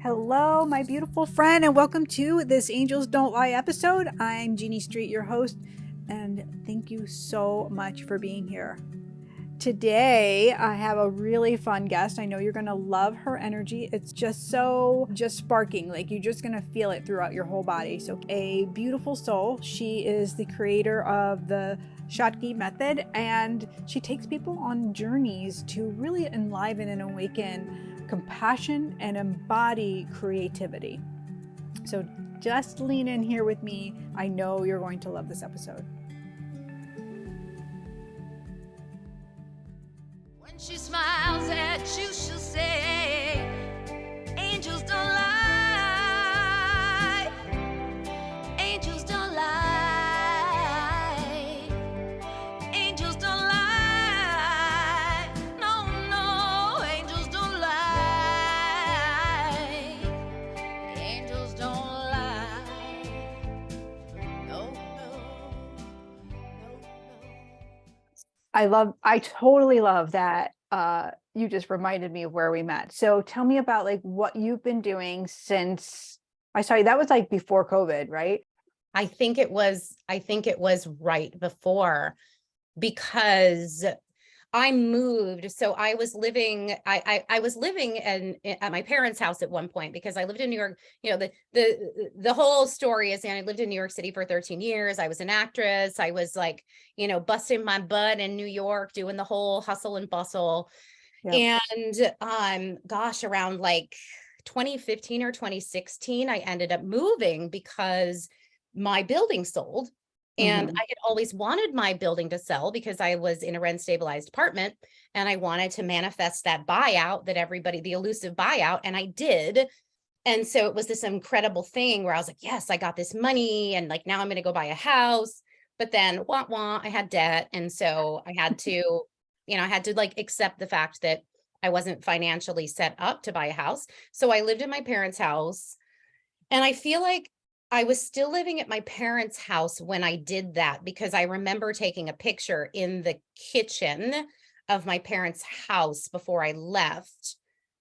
Hello, my beautiful friend, and welcome to this Angels Don't Lie episode. I'm Jeannie Street, your host, and thank you so much for being here. Today, I have a really fun guest. I know you're going to love her energy. It's just sparking. Like you're just going to feel it throughout your whole body. So, a beautiful soul. She is the creator of the ShaktiBomb method, and she takes people on journeys to really enliven and awaken compassion and embody creativity. So just lean in here with me. I know you're going to love this episode. When she smiles at you, she'll say, angels don't lie. Angels don't lie. Angels don't lie. No, no, angels don't lie. Angels don't lie. No, no, no, no. I totally love that. You just reminded me of where we met. So tell me about like what you've been doing since I saw you. That was like before COVID, right? I think it was right before, because I moved. So I was living at my parents' house at one point, because I lived in New York. You know, the whole story is, I lived in New York City for 13 years. I was an actress. I was like, busting my butt in New York, doing the whole hustle and bustle. Yep. And around like 2015 or 2016, I ended up moving because my building sold. And I had always wanted my building to sell because I was in a rent stabilized apartment, and I wanted to manifest that buyout, the elusive buyout. And I did. And so it was this incredible thing where I was like, yes, I got this money. And like, now I'm going to go buy a house. But then I had debt. And so I had to, like accept the fact that I wasn't financially set up to buy a house. So I lived in my parents' house, and I feel like I was still living at my parents' house when I did that, because I remember taking a picture in the kitchen of my parents' house before I left.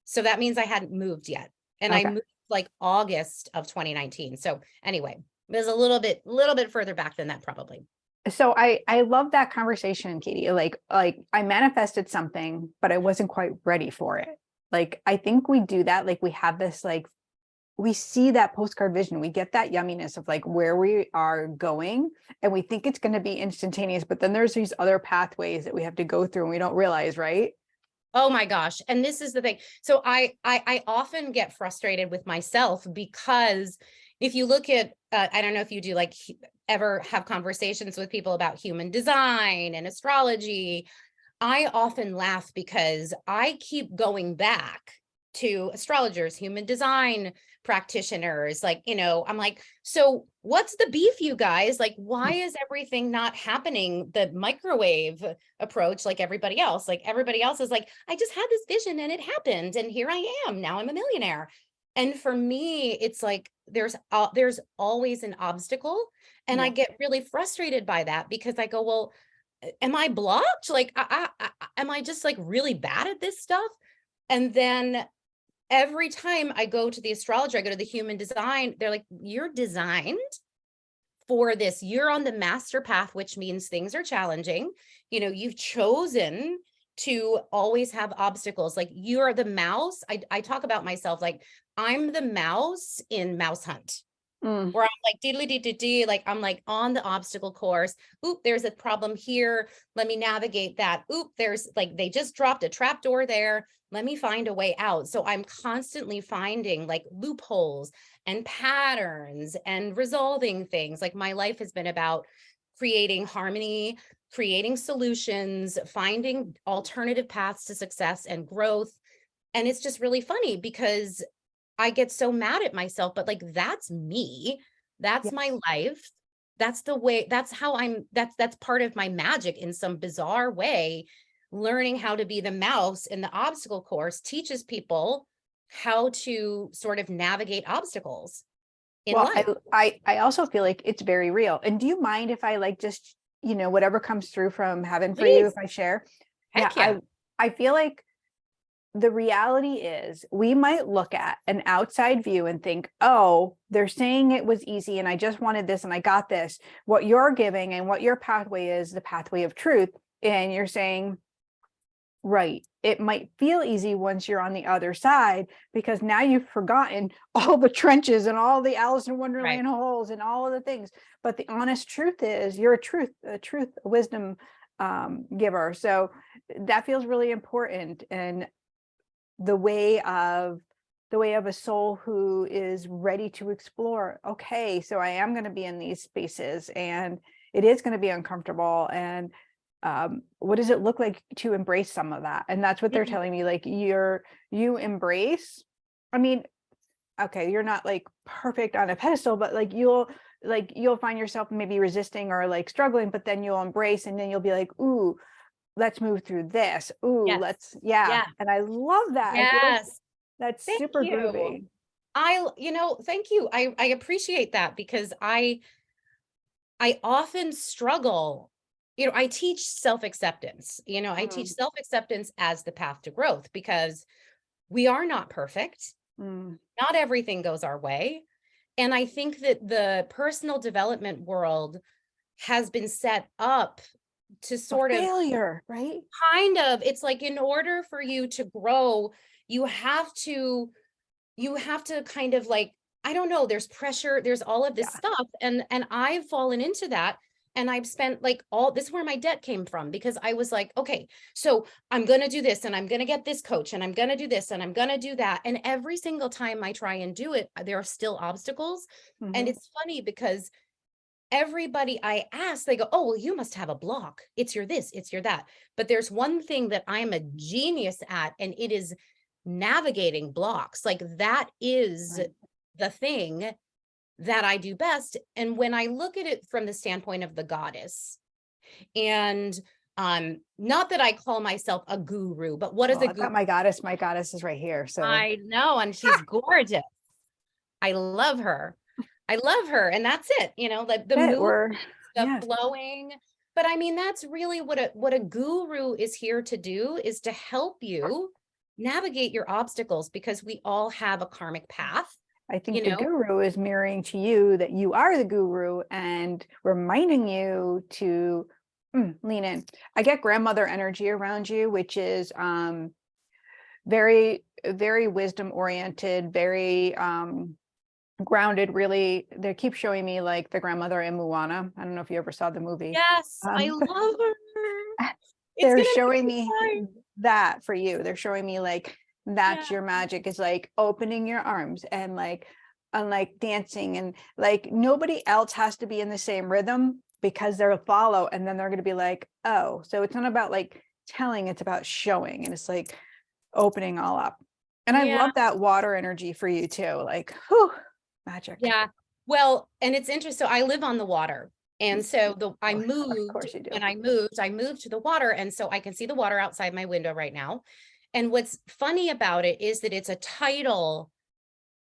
So that means I hadn't moved yet. And I moved like August of 2019. So anyway, it was a little bit further back than that probably. So I love that conversation, Katie. Like I manifested something, but I wasn't quite ready for it. Like, I think we do that. Like we have this, like, we see that postcard vision, we get that yumminess of like where we are going, and we think it's going to be instantaneous, but then there's these other pathways that we have to go through and we don't realize, right? Oh my gosh. And this is the thing. So I often get frustrated with myself, because if you look at, I don't know if you do like ever have conversations with people about human design and astrology. I often laugh because I keep going back to astrologers, human design practitioners, like, I'm like, so what's the beef, you guys? Like, why is everything not happening the microwave approach like everybody else? Like everybody else is like, I just had this vision and it happened, and here I am, now I'm a millionaire. And for me, it's like there's always an obstacle, and I get really frustrated by that, because I go, well, am I blocked? Like, am I just like really bad at this stuff? And then every time I go to the astrologer, I go to the human design, they're like, you're designed for this. You're on the master path, which means things are challenging. You've chosen to always have obstacles. Like, you're the mouse. I talk about myself like I'm the mouse in Mouse Hunt. Where I'm like diddly, like I'm like on the obstacle course. Oop, there's a problem here. Let me navigate that. Oop, there's like, they just dropped a trap door there. Let me find a way out. So I'm constantly finding like loopholes and patterns and resolving things. Like, my life has been about creating harmony, creating solutions, finding alternative paths to success and growth. And it's just really funny because I get so mad at myself, but like, that's me. That's my life. That's the way, that's how that's part of my magic in some bizarre way. Learning how to be the mouse in the obstacle course teaches people how to sort of navigate obstacles in life. I also feel like it's very real. And do you mind if I like just, whatever comes through from heaven for you, if I share? Heck yeah. I feel like the reality is we might look at an outside view and think, oh, they're saying it was easy and I just wanted this and I got this. What you're giving and what your pathway is the pathway of truth. And you're saying, right, it might feel easy once you're on the other side, because now you've forgotten all the trenches and all the Alice in Wonderland holes and all of the things. But the honest truth is you're a wisdom giver. So that feels really important. And the way of a soul who is ready to explore, okay, so I am going to be in these spaces and it is going to be uncomfortable, and what does it look like to embrace some of that? And that's what they're telling me, like you embrace, I mean, okay, you're not like perfect on a pedestal, but like you'll find yourself maybe resisting or like struggling, but then you'll embrace, and then you'll be like, ooh, let's move through this. Ooh, let's, And I love that. Yes. That's Thank super you. groovy. Thank you. I appreciate that, because I often struggle. I teach self-acceptance. I teach self-acceptance as the path to growth, because we are not perfect. Not everything goes our way. And I think that the personal development world has been set up to sort of failure, right? Kind of. It's like, in order for you to grow, you have to kind of like, I don't know, there's pressure, there's all of this stuff. And I've fallen into that. And I've spent like this is where my debt came from, because I was like, okay, so I'm going to do this, and I'm going to get this coach, and I'm going to do this, and I'm going to do that. And every single time I try and do it, there are still obstacles. And it's funny, because everybody I ask, they go, oh, well, you must have a block. It's your this, it's your that. But there's one thing that I'm a genius at, and it is navigating blocks. Like, that is the thing that I do best. And when I look at it from the standpoint of the goddess, and not that I call myself a guru, but what is a guru? My goddess is right here. So I know, and she's gorgeous. I love her. And that's it. Like the mood, the flowing. But I mean, that's really what a guru is here to do, is to help you navigate your obstacles, because we all have a karmic path. I think the guru is mirroring to you that you are the guru and reminding you to lean in. I get grandmother energy around you, which is very, very wisdom oriented, very grounded. Really, they keep showing me like the grandmother in Moana. I don't know if you ever saw the movie. Yes, I love her. They're showing me that for you. They're showing me like, that's your magic, is like opening your arms and like dancing, and like nobody else has to be in the same rhythm, because they'll follow, and then they're going to be like, oh, so it's not about like telling, it's about showing, and it's like opening all up. And I love that water energy for you too, like, whew, magic. Yeah, well, and it's interesting. So I live on the water, and so I moved to the water, and so I can see the water outside my window right now. And what's funny about it is that it's a tidal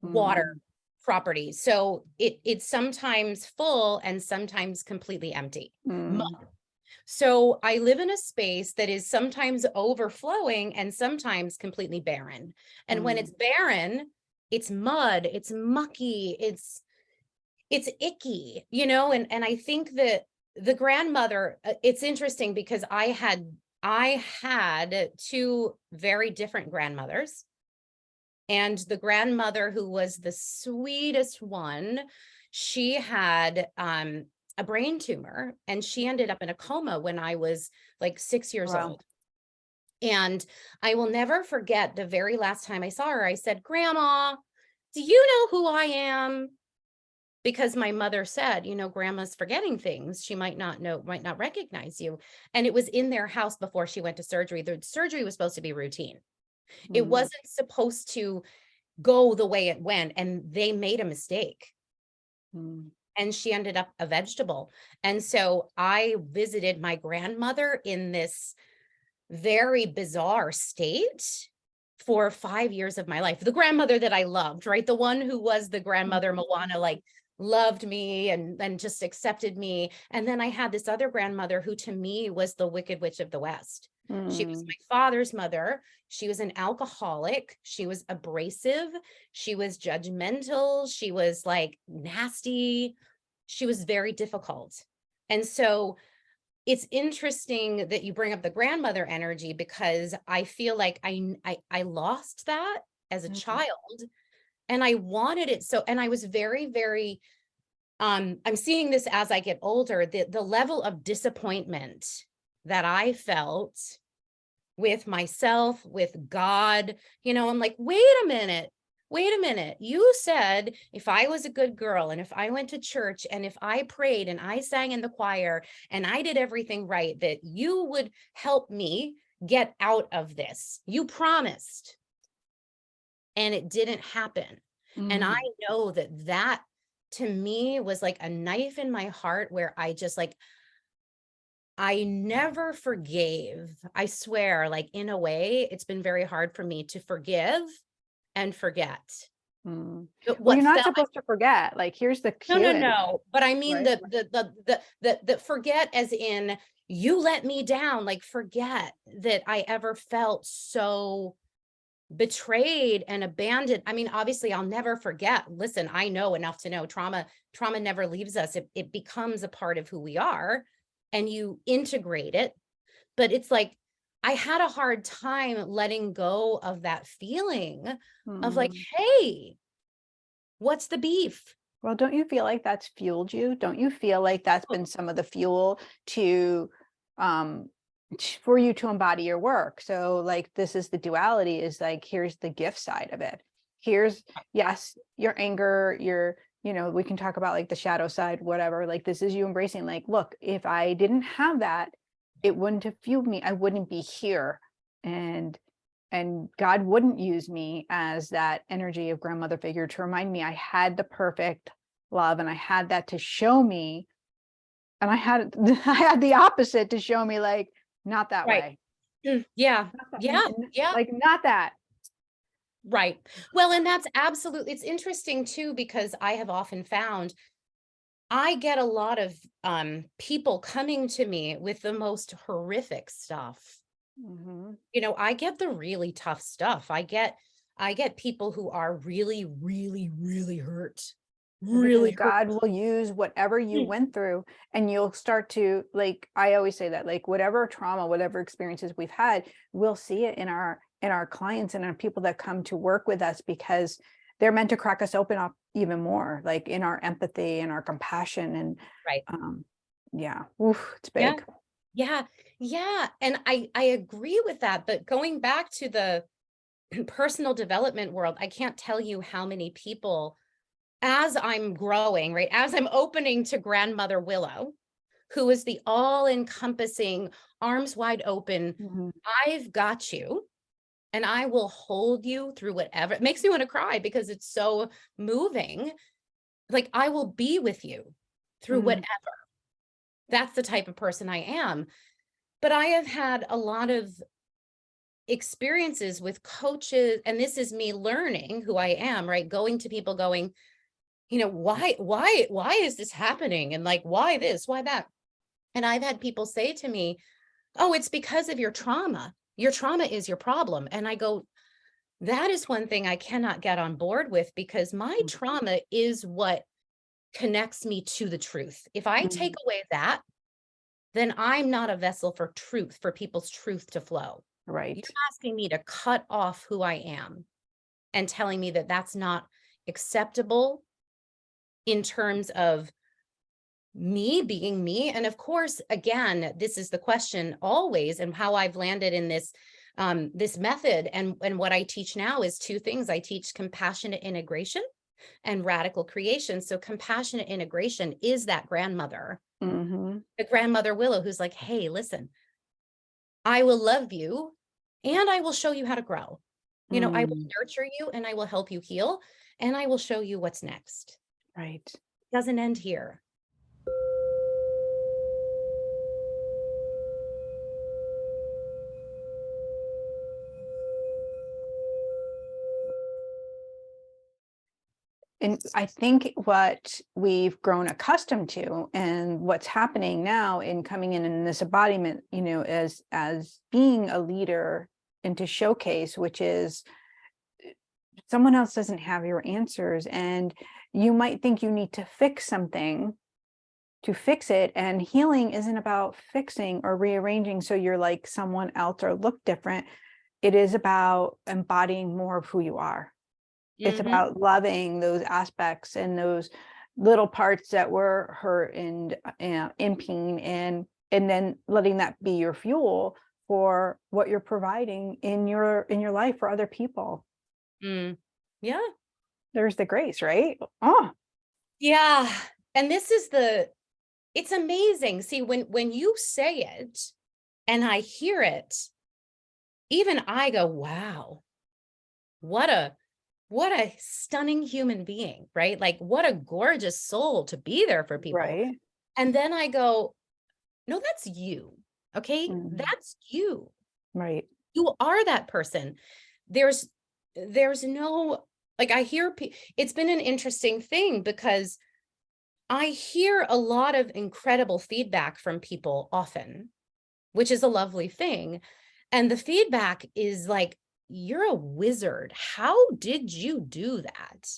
water property. So it's sometimes full and sometimes completely empty. So I live in a space that is sometimes overflowing and sometimes completely barren. And when it's barren, it's mud, it's mucky, it's icky, and I think that the grandmother, it's interesting, because I had two very different grandmothers, and the grandmother who was the sweetest one, she had a brain tumor, and she ended up in a coma when I was like 6 years old. And I will never forget the very last time I saw her, I said, Grandma, do you know who I am? Because my mother said, grandma's forgetting things. She might not recognize you. And it was in their house before she went to surgery. The surgery was supposed to be routine. It wasn't supposed to go the way it went. And they made a mistake. And she ended up a vegetable. And so I visited my grandmother in this very bizarre state for 5 years of my life. The grandmother that I loved, right? The one who was the grandmother Moana, like, loved me and just accepted me. And then I had this other grandmother who to me was the Wicked Witch of the West. She was Mm. my father's mother. She was an alcoholic. She was abrasive. She was judgmental. She was like nasty. She was very difficult. And so it's interesting that you bring up the grandmother energy, because I feel like I lost that as a Mm. child, and I wanted it so, and I was very, very I'm seeing this as I get older, the level of disappointment that I felt with myself, with God, I'm like, wait a minute. You said if I was a good girl and if I went to church and if I prayed and I sang in the choir and I did everything right, that you would help me get out of this. You promised. And it didn't happen. And I Mm. know that to me was like a knife in my heart, where I just like, I never forgave. I swear, like in a way, it's been very hard for me to forgive and forget. Mm. But Well, what you're not felt supposed to forget. Like, here's the no, no, cue. no. But I mean Right. the forget as in you let me down, like forget that I ever felt so betrayed and abandoned. I mean, obviously I'll never forget. Listen, I know enough to know trauma never leaves us. It becomes a part of who we are, and you integrate it. But it's like, I had a hard time letting go of that feeling of like, Mm. hey, what's the beef? Well, don't you feel like that's fueled you? Don't you feel like that's Oh, been some of the fuel to um for you to embody your work? So like this is the duality, is like here's the gift side of it. Here's, yes, your anger, your, we can talk about like the shadow side, whatever. Like this is you embracing, like, look, if I didn't have that, it wouldn't have fueled me. I wouldn't be here. And God wouldn't use me as that energy of grandmother figure to remind me I had the perfect love, and I had that to show me, and I had I had the opposite to show me, like, not that right. way. Yeah. Not that, Yeah. Yeah. like not that. Right. Well, and that's absolutely, it's interesting too, because I have often found I get a lot of people coming to me with the most horrific stuff. Mhm. I get the really tough stuff. I get people who are really, really, really hurt. Because Really hurt. God will use whatever you went through, and you'll start to, like, I always say that, like, whatever trauma, whatever experiences we've had, we'll see it in our clients and our people that come to work with us, because they're meant to crack us open up even more, like in our empathy and our compassion. And Right. yeah, oof, it's Yeah. big. Yeah. Yeah. And I agree with that. But going back to the personal development world, I can't tell you how many people, as I'm growing, right, as I'm opening to Grandmother Willow, who is the all-encompassing, arms wide open, Mhm. I've got you, and I will hold you through whatever. It makes me want to cry because it's so moving. Like, I will be with you through Mm. whatever. That's the type of person I am. But I have had a lot of experiences with coaches, and this is me learning who I am, right? Going to people going, why is this happening? And like, why this, why that? And I've had people say to me, oh, it's because of your trauma. Your trauma is your problem. And I go, that is one thing I cannot get on board with, because my Mm. trauma is what connects me to the truth. If I take Mhm. away that, then I'm not a vessel for truth, for people's truth to flow. You're Right. asking me to cut off who I am and telling me that that's not acceptable in terms of me being me. And of course, again, this is the question always, and how I've landed in this method, and what I teach now is two things. I teach compassionate integration and radical creation. So compassionate integration is that grandmother, Mhm. the grandmother Willow, who's like, hey, listen, I will love you and I will show you how to grow. I will Mm. nurture you and I will help you heal, and I will show you what's next. Right. It doesn't end here. And I think what we've grown accustomed to and what's happening now in coming in this embodiment, as being a leader and to showcase, which is someone else doesn't have your answers, and you might think you need to fix something to fix it. And healing isn't about fixing or rearranging so you're like someone else or look different. It is about embodying more of who you are. It's about loving those aspects and those little parts that were hurt and in pain, and then letting that be your fuel for what you're providing in your life for other people. Yeah. There's the grace, right? Oh, Yeah. And this is it's amazing. See, when you say it and I hear it, even I go, wow, what a stunning human being, right? Like, what a gorgeous soul to be there for people. right. And then I go, no, that's you. Okay. That's you. Right. You are that person. There's no, like, I hear, it's been an interesting thing because I hear a lot of incredible feedback from people often, which is a lovely thing. And the feedback is like, you're a wizard. How did you do that?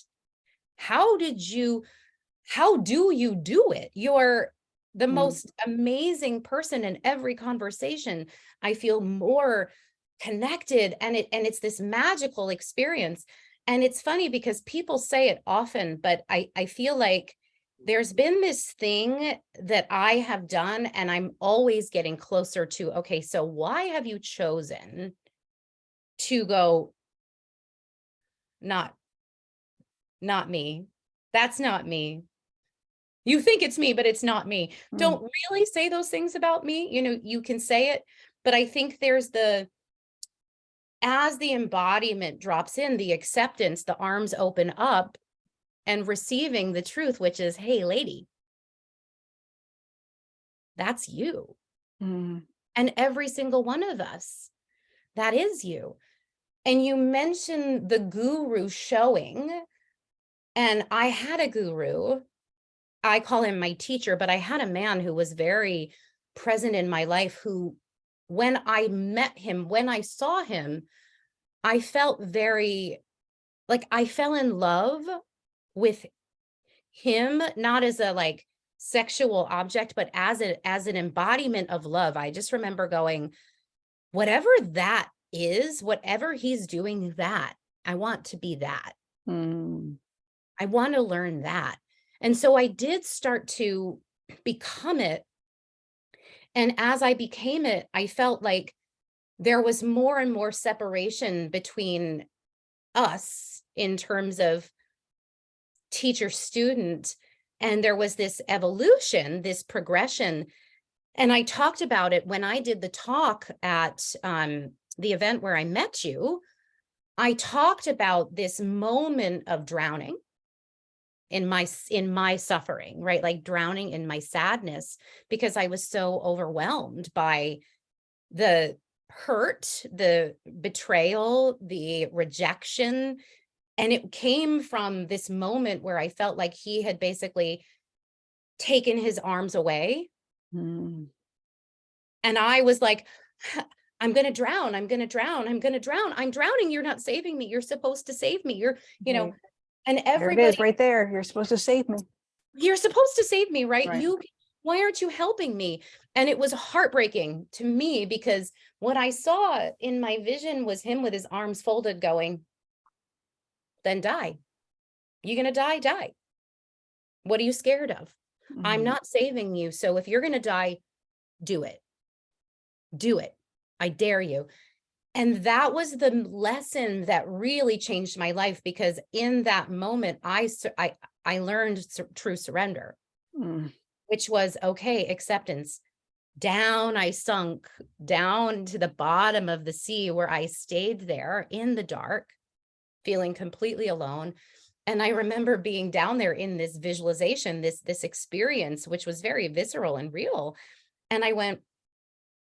How do you do it? You're the most amazing person in every conversation. I feel more connected, and it's this magical experience. And it's funny because people say it often, but I feel like there's been this thing that I have done, and I'm always getting closer to, okay, so why have you chosen to go, not me. That's not me. You think it's me, but it's not me. Don't really say those things about me. You can say it, but I think there's as the embodiment drops in, the acceptance, the arms open up and receiving the truth, which is, hey, lady, that's you. And every single one of us, that is you. And you mentioned the guru showing, and I had a guru. I call him my teacher, but I had a man who was very present in my life who, when I met him, when I saw him, I felt very, like, I fell in love with him, not as a like sexual object, but as an embodiment of love. I just remember going, whatever that is, whatever he's doing, that I want to be that. I want to learn that. And so I did start to become it. And as I became it, I felt like there was more and more separation between us in terms of teacher student. And there was this evolution, this progression. And I talked about it when I did the talk at the event where I met you. I talked about this moment of drowning in my suffering, right? Like drowning in my sadness, because I was so overwhelmed by the hurt, the betrayal, the rejection. And it came from this moment where I felt like he had basically taken his arms away. And I was like, I'm going to drown. I'm going to drown. I'm going to drown. I'm drowning. You're not saving me. You're supposed to save me. You're, Right. And everybody, there it is right there. You're supposed to save me. You're supposed to save me, right? Right. Why aren't you helping me? And it was heartbreaking to me because what I saw in my vision was him with his arms folded going, then die. You're going to die, die. What are you scared of? I'm not saving you. So if you're going to die, do it. Do it. I dare you. And that was the lesson that really changed my life, because in that moment, I learned true surrender, which was, okay, acceptance. Down I sunk, down to the bottom of the sea, where I stayed there in the dark, feeling completely alone. And I remember being down there in this visualization, this experience, which was very visceral and real. And I went,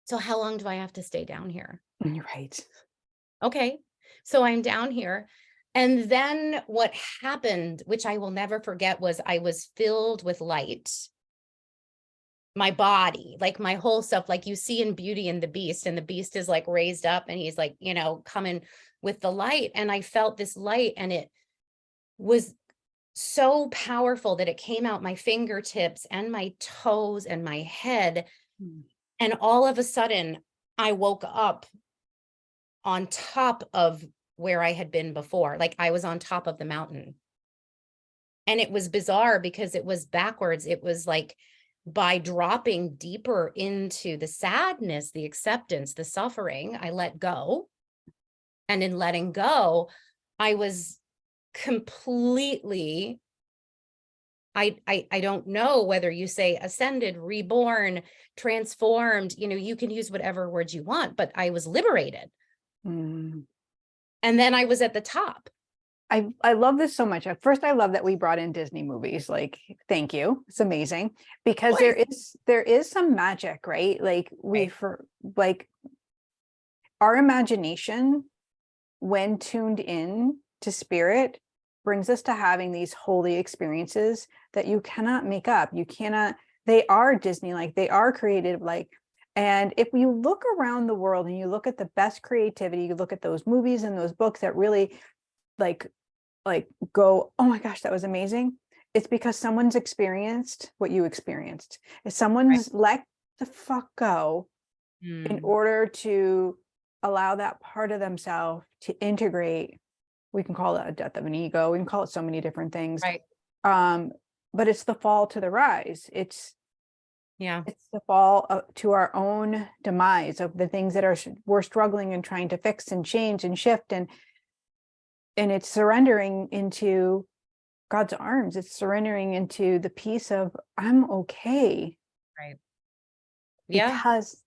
so how long do I have to stay down here? Right. Okay. So I'm down here. And then what happened, which I will never forget, was I was filled with light. My body, like my whole self, like you see in Beauty and the Beast, and the Beast is like raised up and he's like, you know, coming with the light. And I felt this light, and it was so powerful that it came out my fingertips and my toes and my head. And all of a sudden, I woke up on top of where I had been before. Like I was on top of the mountain. And it was bizarre because it was backwards. It was like by dropping deeper into the sadness, the acceptance, the suffering, I let go. And in letting go, I was completely, I don't know whether you say ascended, reborn, transformed, you know, you can use whatever words you want, but I was liberated. Mm. And then I was at the top. I love this so much. At first, I love that we brought in Disney movies. Like, thank you. It's amazing because there is some magic, right? Like like our imagination, when tuned in to spirit, brings us to having these holy experiences that you cannot make up. You cannot, they are Disney, like they are creative, like, and if you look around the world and you look at the best creativity, you look at those movies and those books that really like go, oh my gosh, that was amazing. It's because someone's experienced what you experienced. If someone's let the fuck go in order to allow that part of themselves to integrate, we can call it a death of an ego. We can call it so many different things. Right. But it's the fall to the rise. It's the fall to our own demise of the things that we're struggling and trying to fix and change and shift, and it's surrendering into God's arms. It's surrendering into the peace of I'm okay. Right. Yeah.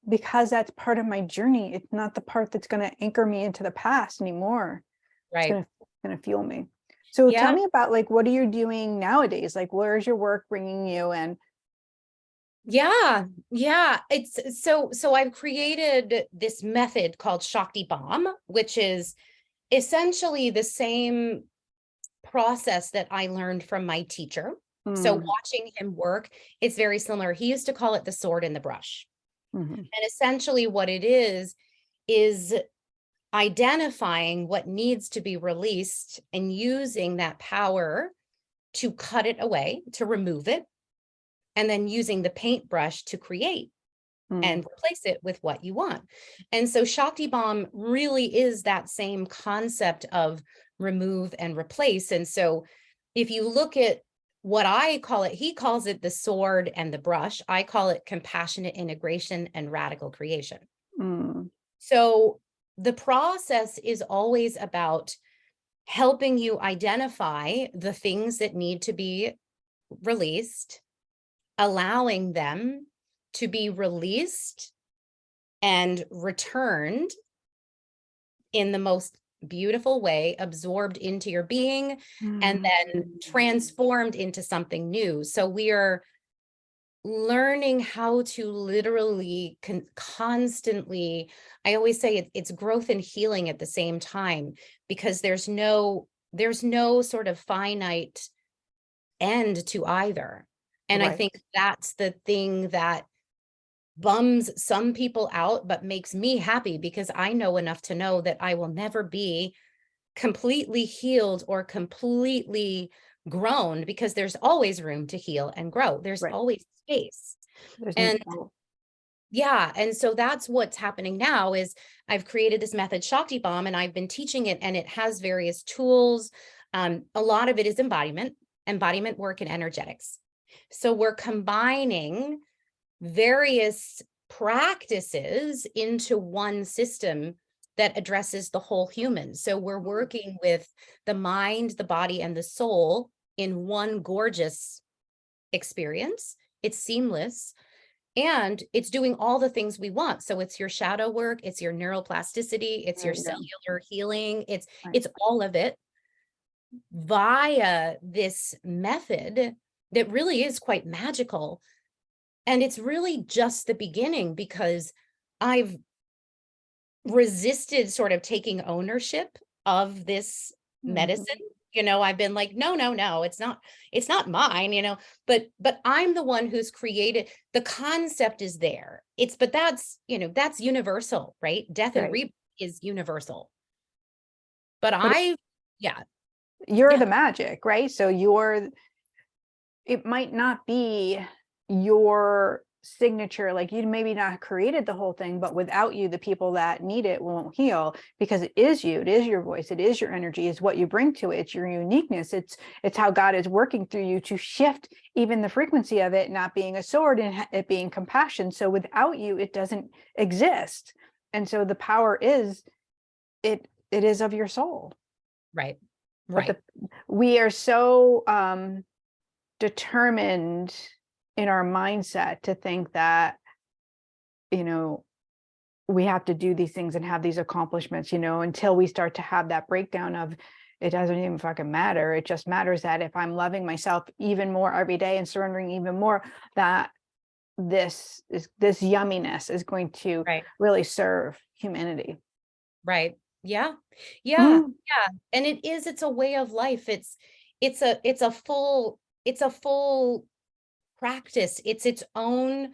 Because that's part of my journey. It's not the part that's going to anchor me into the past anymore. Right. It's going to fuel me. So tell me about like, what are you doing nowadays? Like, where's your work bringing you? And yeah. It's so I've created this method called ShaktiBomb, which is essentially the same process that I learned from my teacher. So watching him work, it's very similar. He used to call it the sword and the brush. And essentially what it is identifying what needs to be released and using that power to cut it away, to remove it, and then using the paintbrush to create and replace it with what you want. And so ShaktiBomb really is that same concept of remove and replace. And so if you look at what I call it, he calls it the sword and the brush. I call it compassionate integration and radical creation. So the process is always about helping you identify the things that need to be released, allowing them to be released and returned in the most beautiful way, absorbed into your being, and then transformed into something new. So we are learning how to literally constantly, I always say it's growth and healing at the same time, because there's no sort of finite end to either. And I think that's the thing that bums some people out, but makes me happy, because I know enough to know that I will never be completely healed or completely grown, because there's always room to heal and grow. There's always space. And so that's what's happening now is I've created this method ShaktiBomb, and I've been teaching it, and it has various tools. A lot of it is embodiment work and energetics. So we're combining various practices into one system that addresses the whole human. So we're working with the mind, the body, and the soul in one gorgeous experience. It's seamless, and it's doing all the things we want. So it's your shadow work, it's your neuroplasticity, it's your cellular healing, it's all of it via this method that really is quite magical. And it's really just the beginning, because I've resisted sort of taking ownership of this medicine. I've been like, no, it's not mine, but I'm the one who's created, the concept is there. But that's universal, right? Death and rebirth is universal. But you're the magic, right? So it might not be your signature, like you maybe not created the whole thing, but without you, the people that need it won't heal, because it is you, it is your voice, it is your energy, it's what you bring to it, it's your uniqueness, it's how God is working through you to shift even the frequency of it not being a sword and it being compassion. So without you, it doesn't exist. And so the power is, it is of your soul. Right. But we are so determined in our mindset to think that, we have to do these things and have these accomplishments, until we start to have that breakdown of, it doesn't even fucking matter. It just matters that if I'm loving myself even more every day and surrendering even more, that this yumminess is going to really serve humanity. Right. Yeah. Yeah. Yeah. And it's a way of life. It's a full practice. It's its own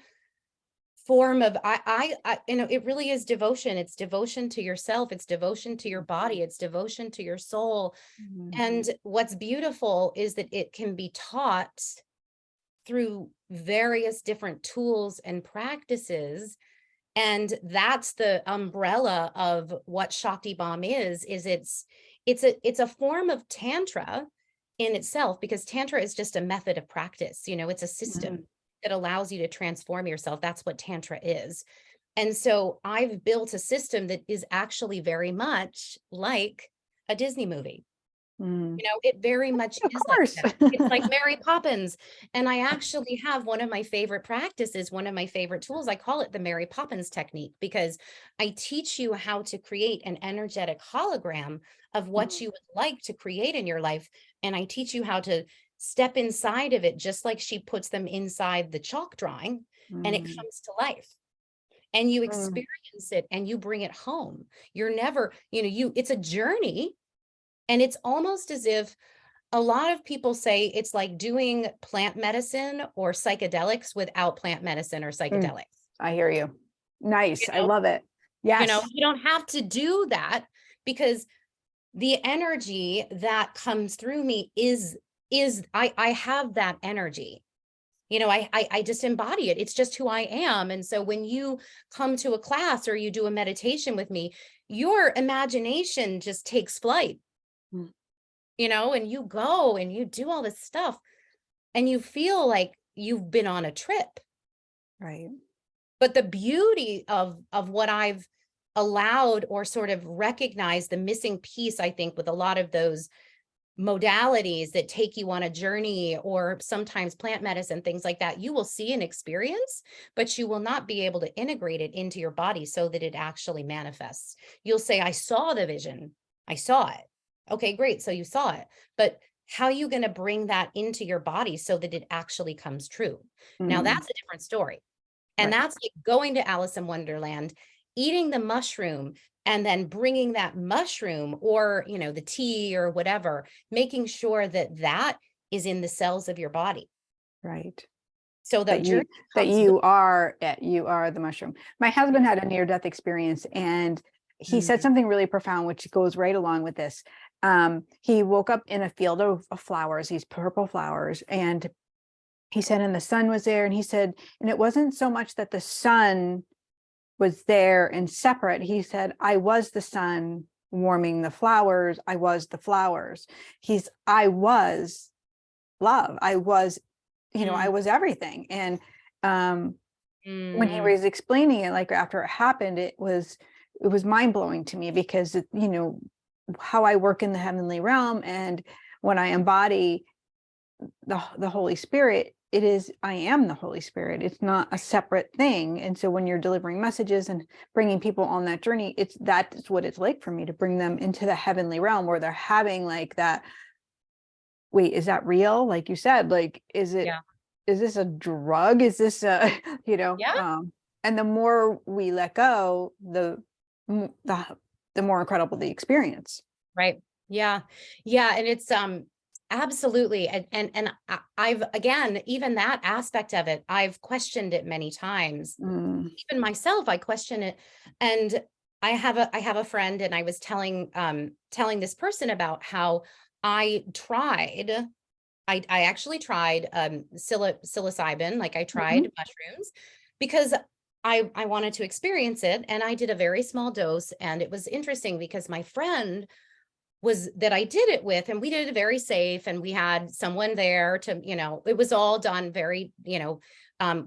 form of, it really is devotion. It's devotion to yourself. It's devotion to your body. It's devotion to your soul. And what's beautiful is that it can be taught through various different tools and practices. And that's the umbrella of what ShaktiBomb is it's a form of Tantra in itself, because Tantra is just a method of practice. It's a system that allows you to transform yourself. That's what Tantra is. And so I've built a system that is actually very much like a Disney movie. It very much is like that. It's like Mary Poppins. And I actually have one of my favorite practices, one of my favorite tools. I call it the Mary Poppins technique, because I teach you how to create an energetic hologram of what you would like to create in your life. And I teach you how to step inside of it, just like she puts them inside the chalk drawing, and it comes to life. And you experience it and you bring it home. You're never, it's a journey. And it's almost as if a lot of people say it's like doing plant medicine or psychedelics without plant medicine or psychedelics. I hear you. Nice. I love it. Yes. You don't have to do that, because the energy that comes through me is I have that energy. I just embody it. It's just who I am. And so when you come to a class or you do a meditation with me, your imagination just takes flight. And you go and you do all this stuff and you feel like you've been on a trip. Right. But the beauty of what I've allowed, or sort of recognized, the missing piece, I think, with a lot of those modalities that take you on a journey, or sometimes plant medicine, things like that, you will see an experience, but you will not be able to integrate it into your body so that it actually manifests. You'll say, I saw the vision. I saw it. Okay, great. So you saw it, but how are you going to bring that into your body so that it actually comes true? Now that's a different story. And that's like going to Alice in Wonderland, eating the mushroom, and then bringing that mushroom, or, the tea or whatever, making sure that that is in the cells of your body. Right. So that you are the mushroom. My husband had a near-death experience, and he said something really profound, which goes right along with this. He woke up in a field of flowers, these purple flowers. And he said, and the sun was there. And he said, and it wasn't so much that the sun was there and separate. He said, I was the sun warming the flowers. I was the flowers. I was love. I was, I was everything. And when he was explaining it, like after it happened, it was mind blowing to me, because how I work in the heavenly realm, and when I embody the Holy Spirit, I am the Holy Spirit. It's not a separate thing. And so when you're delivering messages and bringing people on that journey, that's what it's like for me, to bring them into the heavenly realm, where they're having like that. Wait, is that real? Like you said, like, is this a drug? Is this and the more we let go, the more incredible the experience. Right. Yeah. Yeah. And it's, absolutely. I've, again, even that aspect of it, I've questioned it many times. Mm. Even myself, I question it. And I have a friend, and I was telling this person about how I tried, I actually tried, psilocybin, like I tried Mhm. mushrooms because I wanted to experience it. And I did a very small dose. And it was interesting because my friend was that I did it with, and we did it very safe, and we had someone there to, it was all done very,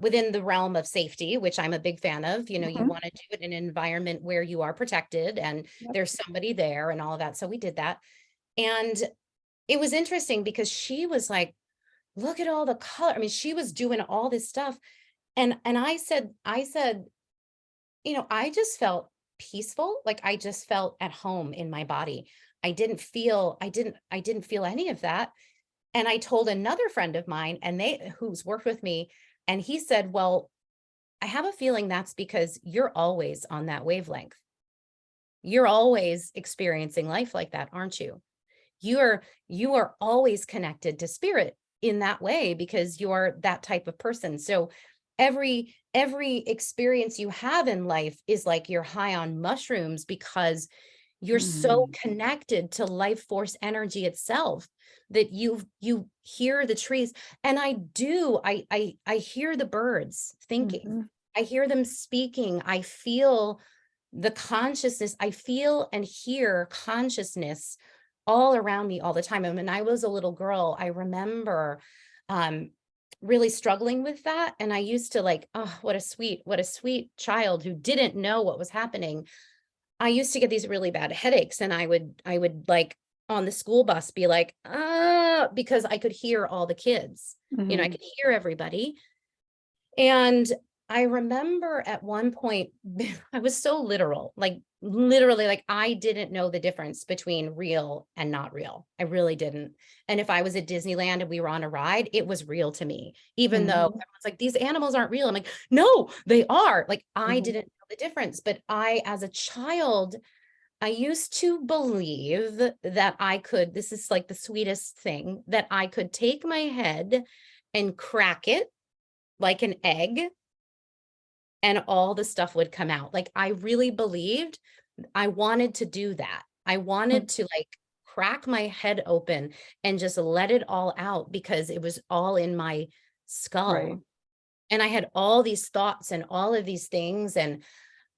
within the realm of safety, which I'm a big fan of. You Mhm. want to do it in an environment where you are protected and Yep. there's somebody there and all of that. So we did that. And it was interesting because she was like, look at all the color. I mean, she was doing all this stuff. And I said, I just felt peaceful. Like I just felt at home in my body. I didn't feel any of that. And I told another friend of mine, and who's worked with me, and he said, well, I have a feeling that's because you're always on that wavelength. You're always experiencing life like that, aren't you? You are always connected to spirit in that way because you're that type of person. So every experience you have in life is like you're high on mushrooms because you're so Mhm. connected to life force energy itself that you hear the trees. And I hear the birds thinking. Mhm. I hear them speaking. I feel the consciousness. I feel and hear consciousness all around me all the time. And when I was a little girl, I remember um, really struggling with that. And I used to like, oh, what a sweet child who didn't know what was happening. I used to get these really bad headaches, and I would like on the school bus be like, because I could hear all the kids, I Mhm. could hear everybody. And I remember at one point, I was so literal, like literally, like I didn't know the difference between real and not real. I really didn't. And if I was at Disneyland and we were on a ride, it was real to me, even though Mhm. everyone's like, these animals aren't real. I'm like, no, they are. Like, I Mhm. didn't know the difference. But as a child, I used to believe that I could, this is like the sweetest thing, that I could take my head and crack it like an egg and all the stuff would come out. Like I really believed I wanted to do that. I wanted to like crack my head open and just let it all out because it was all in my Right. skull. And I had all these thoughts and all of these things, and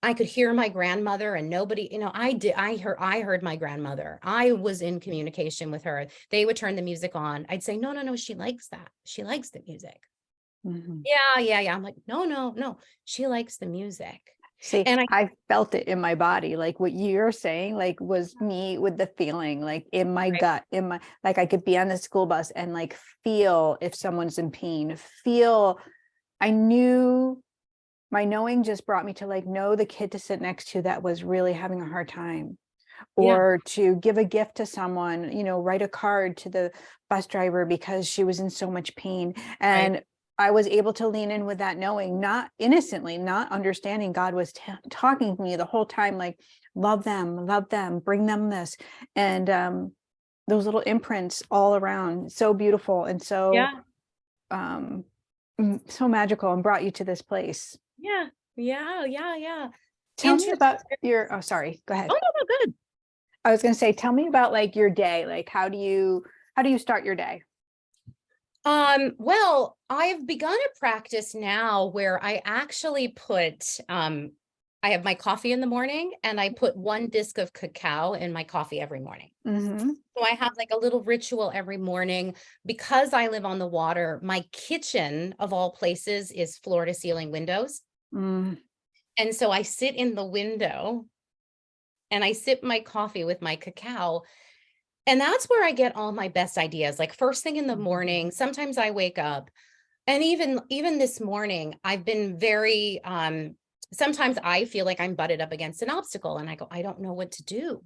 I could hear my grandmother, and nobody, I heard my grandmother. I was in communication with her. They would turn the music on. I'd say, no, no, no, she likes that. She likes the music. Mhm. Yeah, yeah, yeah. I'm like, no, no, no. She likes the music. See, And I, I felt it in my body. Like what you're saying, like was me with the feeling, like in my right, gut, like I could be on the school bus and like feel if someone's in pain, feel, I knew my knowing just brought me to like know the kid to sit next to that was really having a hard time, yeah, or to give a gift to someone, write a card to the bus driver because she was in so much pain. right. And I was able to lean in with that knowing, not innocently, not understanding God was talking to me the whole time, like, love them, bring them this. And those little imprints all around, so beautiful and so Yeah, um, so magical, and brought you to this place. yeah, yeah, yeah, yeah. Tell me Interesting. about your, oh, sorry, go ahead. Oh, no, no, good. I was going to say, tell me about like your day. Like, how do you start your day? Well, I've begun a practice now where I actually I have my coffee in the morning, and I put one disc of cacao in my coffee every morning. Mm-hmm. So I have like a little ritual every morning. Because I live on the water, my kitchen of all places is floor to ceiling windows. Mm, And so I sit in the window and I sip my coffee with my cacao. And that's where I get all my best ideas. Like first thing in the morning, sometimes I wake up, and even this morning, I've been very sometimes I feel like I'm butted up against an obstacle, and I go, I don't know what to do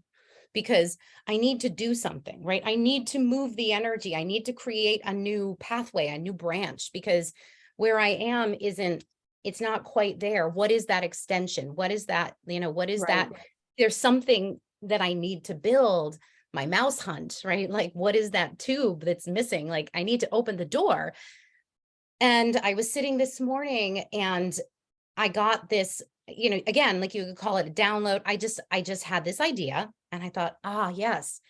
because I need to do something, right? I need to move the energy. I need to create a new pathway, a new branch, because where I am isn't, it's not quite there. What is that extension? What is that, what is right. that? There's something that I need to build, my mouse hunt, right? Like, what is that tube that's missing? Like, I need to open the door. And I was sitting this morning and I got this, again, like you could call it a download. I just had this idea and I thought, yes,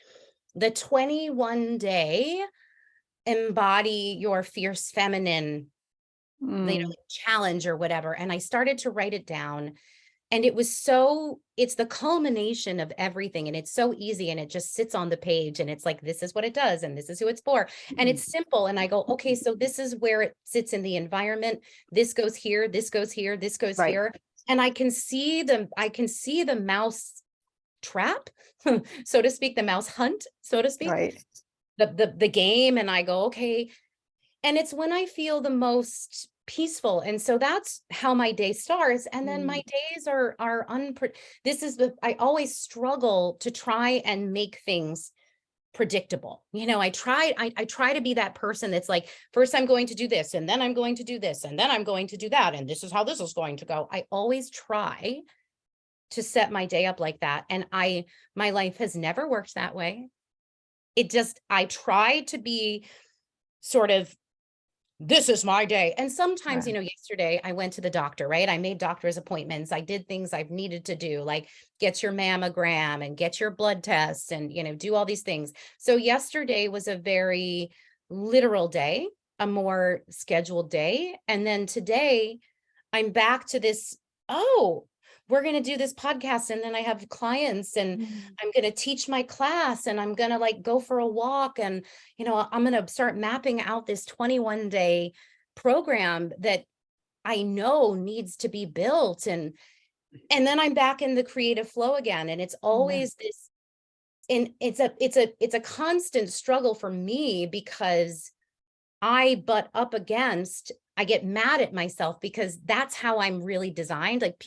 the 21-day embody your fierce feminine, challenge or whatever. And I started to write it down. And it's the culmination of everything. And it's so easy. And it just sits on the page. And it's like, this is what it does. And this is who it's for. And it's simple. And I go, okay, so this is where it sits in the environment. This goes here, this goes here, this goes here. And I can see the mouse trap, so to speak, the mouse hunt, so to speak, the game. And I go, okay. And it's when I feel the most peaceful. And so that's how my day starts. And then my days are I always struggle to try and make things predictable. I try to be that person that's like, first I'm going to do this, and then I'm going to do this, and then I'm going to do that. And this is how this is going to go. I always try to set my day up like that. And my life has never worked that way. I try to be sort of, this is my day. And sometimes, yesterday I went to the doctor, right? I made doctor's appointments. I did things I've needed to do, like get your mammogram and get your blood tests and, do all these things. So yesterday was a very literal day, a more scheduled day. And then today I'm back to this, we're going to do this podcast. And then I have clients and I'm going to teach my class and I'm going to like go for a walk. And, I'm going to start mapping out this 21-day program that I know needs to be built. And then I'm back in the creative flow again. And it's always this, and it's a constant struggle for me because I get mad at myself because that's how I'm really designed. Like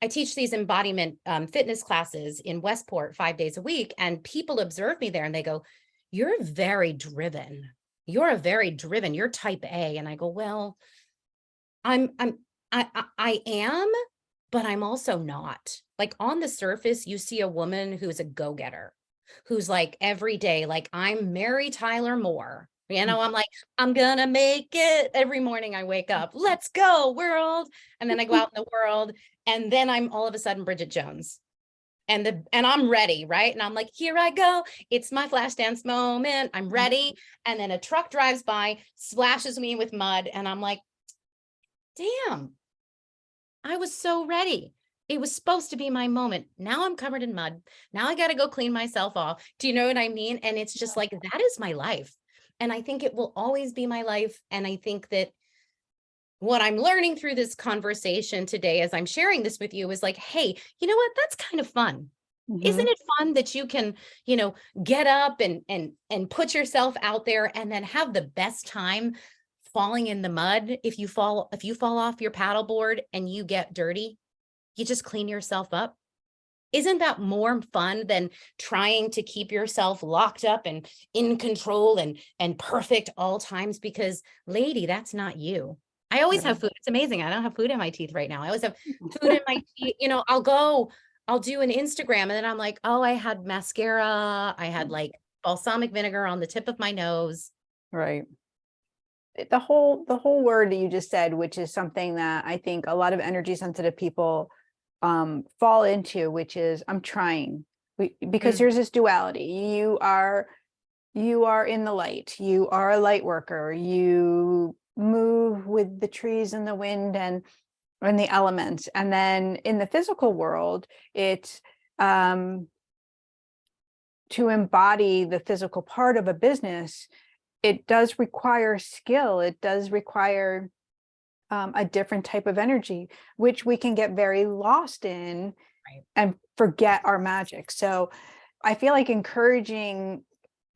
I teach these embodiment fitness classes in Westport 5 days a week, and people observe me there and they go, you're very driven. You're type A. And I go, well, I am, but I'm also not. Like on the surface, you see a woman who's a go-getter, who's like every day, like I'm Mary Tyler Moore. I'm like, I'm gonna make it. Every morning I wake up, let's go world. And then I go out in the world. And then I'm all of a sudden Bridget Jones. And I'm ready, right? And I'm like, here I go. It's my flash dance moment. I'm ready. And then a truck drives by, splashes me with mud. And I'm like, damn, I was so ready. It was supposed to be my moment. Now I'm covered in mud. Now I got to go clean myself off. Do you know what I mean? And it's just like, that is my life. And I think it will always be my life. And I think that what I'm learning through this conversation today, as I'm sharing this with you, is like, hey, you know what? That's kind of fun. Isn't it fun that you can, get up and put yourself out there and then have the best time falling in the mud? If you fall off your paddleboard and you get dirty, you just clean yourself up. Isn't that more fun than trying to keep yourself locked up and in control and perfect all times? Because lady, that's not you. I always have food. It's amazing. I don't have food in my teeth right now. I always have food in my teeth. I'll do an Instagram and then I'm like, oh, I had mascara. I had like balsamic vinegar on the tip of my nose. Right. The whole word that you just said, which is something that I think a lot of energy sensitive people fall into, which is I'm trying, because there's this duality. You are in the light. You are a light worker. You move with the trees and the wind and the elements. And then in the physical world, it's to embody the physical part of a business. It does require skill. It does require a different type of energy, which we can get very lost in and forget our magic. So I feel like encouraging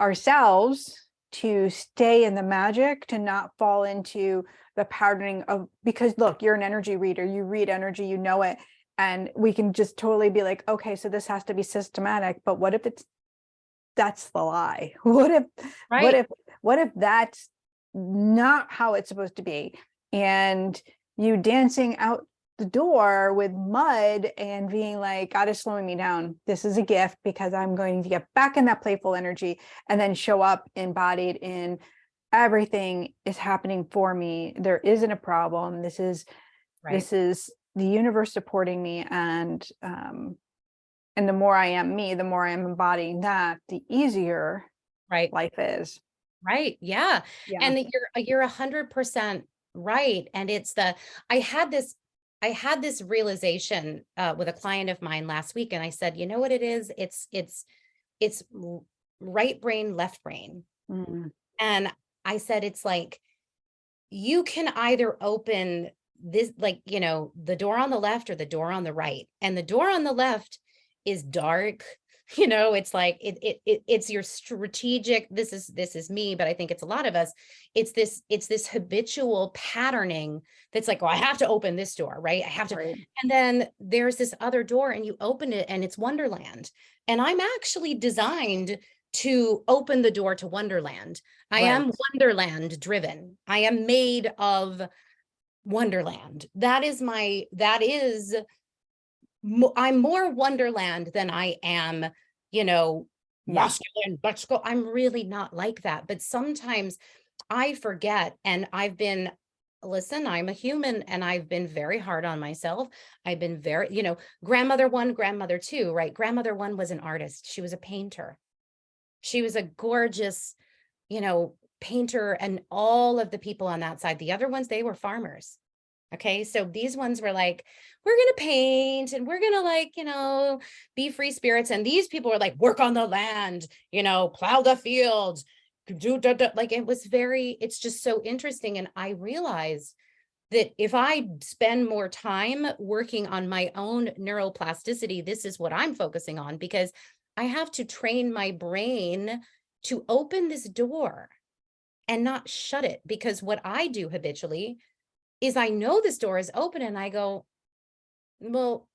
ourselves to stay in the magic, to not fall into the patterning of, because look, you're an energy reader, you read energy, you know it, and we can just totally be like, okay, so this has to be systematic, but what if that's the lie? What if that's not how it's supposed to be? And you dancing out the door with mud and being like, God is slowing me down. This is a gift because I'm going to get back in that playful energy and then show up embodied in everything is happening for me. There isn't a problem. This is the universe supporting me. And the more I am me, the more I'm embodying that, the easier life is. Right. Yeah. And you're 100% right. And it's I had this realization with a client of mine last week, and I said, you know what it is? It's right brain, left brain. Mm. And I said, it's like, you can either open this, like, you know, the door on the left or the door on the right. And the door on the left is dark. You know, it's like, it's your strategic, this is me, but I think it's a lot of us. It's this habitual patterning that's like, oh, I have to open this door, right? I have to. Right. And then there's this other door and you open it and it's Wonderland. And I'm actually designed to open the door to Wonderland. I am Wonderland driven. I am made of Wonderland. I'm more Wonderland than I am, you know, masculine. Let's go. I'm really not like that. But sometimes I forget, and listen, I'm a human and I've been very hard on myself. I've been very, you know, grandmother 1, grandmother 2, right? Grandmother 1 was an artist. She was a painter. She was a gorgeous, you know, painter, and all of the people on that side, the other ones, they were farmers. Okay. So these ones were like, we're going to paint and we're going to, like, you know, be free spirits. And these people are like, work on the land, you know, plow the fields, like, it's just so interesting. And I realized that if I spend more time working on my own neuroplasticity, this is what I'm focusing on, because I have to train my brain to open this door and not shut it. Because what I do habitually is I know this door is open and I go, well,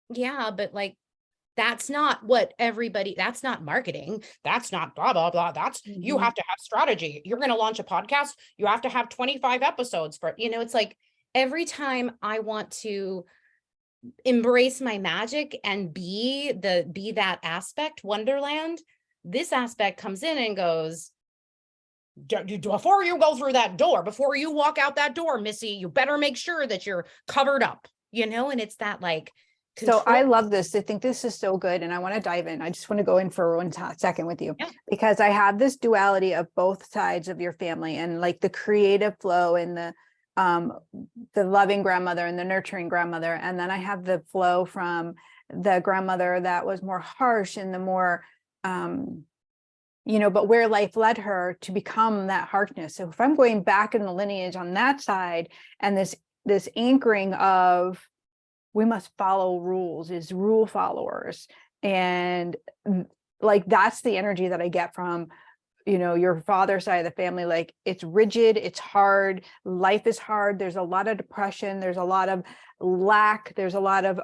yeah, but like, that's not that's not marketing. That's not blah, blah, blah. That's, you have to have strategy. You're going to launch a podcast. You have to have 25 episodes for, you know, it's like every time I want to embrace my magic and be that aspect, Wonderland, this aspect comes in and goes, before you go through that door, before you walk out that door, Missy, you better make sure that you're covered up, you know? And it's that, like, control. So I love this. I think this is so good. And I want to dive in. I just want to go in for one second with you, because I have this duality of both sides of your family, and like the creative flow and the loving grandmother and the nurturing grandmother. And then I have the flow from the grandmother that was more harsh and the more, you know, but where life led her to become that harshness. So if I'm going back in the lineage on that side, and this anchoring of, we must follow rules, is rule followers. And like, that's the energy that I get from, you know, your father's side of the family. Like, it's rigid, it's hard, life is hard. There's a lot of depression. There's a lot of lack. There's a lot of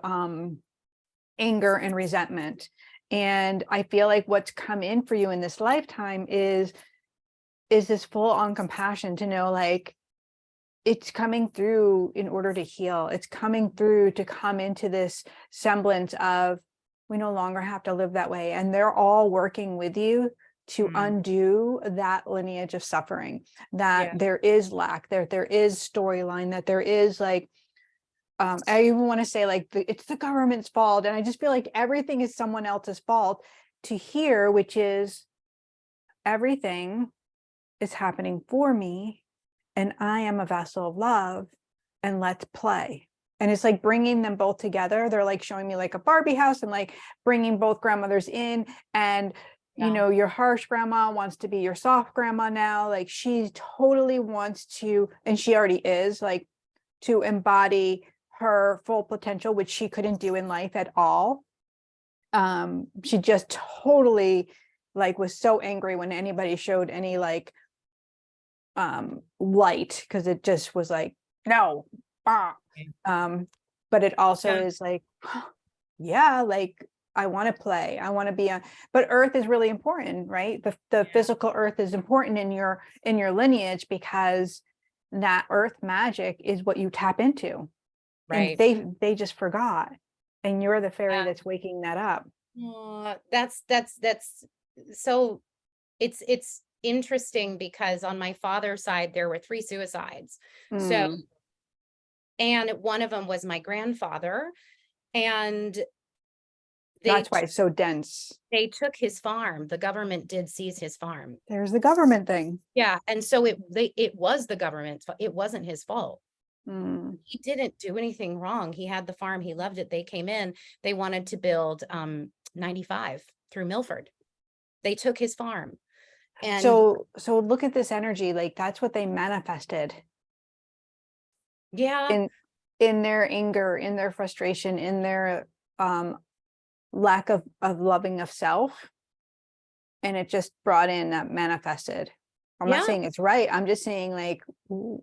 anger and resentment. And I feel like what's come in for you in this lifetime is this full on compassion to know, like, it's coming through in order to heal. It's coming through to come into this semblance of, we no longer have to live that way. And they're all working with you to undo that lineage of suffering, that there is lack, there is storyline, that there is, like, I even want to say, like, it's the government's fault. And I just feel like everything is someone else's fault, to hear, which is, everything is happening for me, and I am a vessel of love, and let's play. And it's like bringing them both together. They're like showing me like a Barbie house, and like bringing both grandmothers in. And, you know, your harsh grandma wants to be your soft grandma now. Like, she totally wants to, and she already is, like, to embody her full potential, which she couldn't do in life at all. She just totally, like, was so angry when anybody showed any, like, light, because it just was like, no. But it also is like, like, I want to play, I want to be on. But earth is really important, right? The physical earth is important in your lineage, because that earth magic is what you tap into. and Right. they just forgot, and you're the fairy Yeah. that's waking that up. That's so it's interesting because on my father's side there were 3 suicides. So, Mm, and one of them was my grandfather, and they that's why it's so dense. they took his farm. The government did seize his farm. There's the government thing. Yeah, and so it was the government's fault. It wasn't his fault. Mm. He didn't do anything wrong. He had the farm, he loved it. They came in, they wanted to build 95 through Milford. They took his farm. And So look at this energy, like that's what they manifested yeah, in their anger, in their frustration, in their lack of loving of self, and it just brought in that manifested. I'm not yeah. saying it's right, I'm just saying like Well,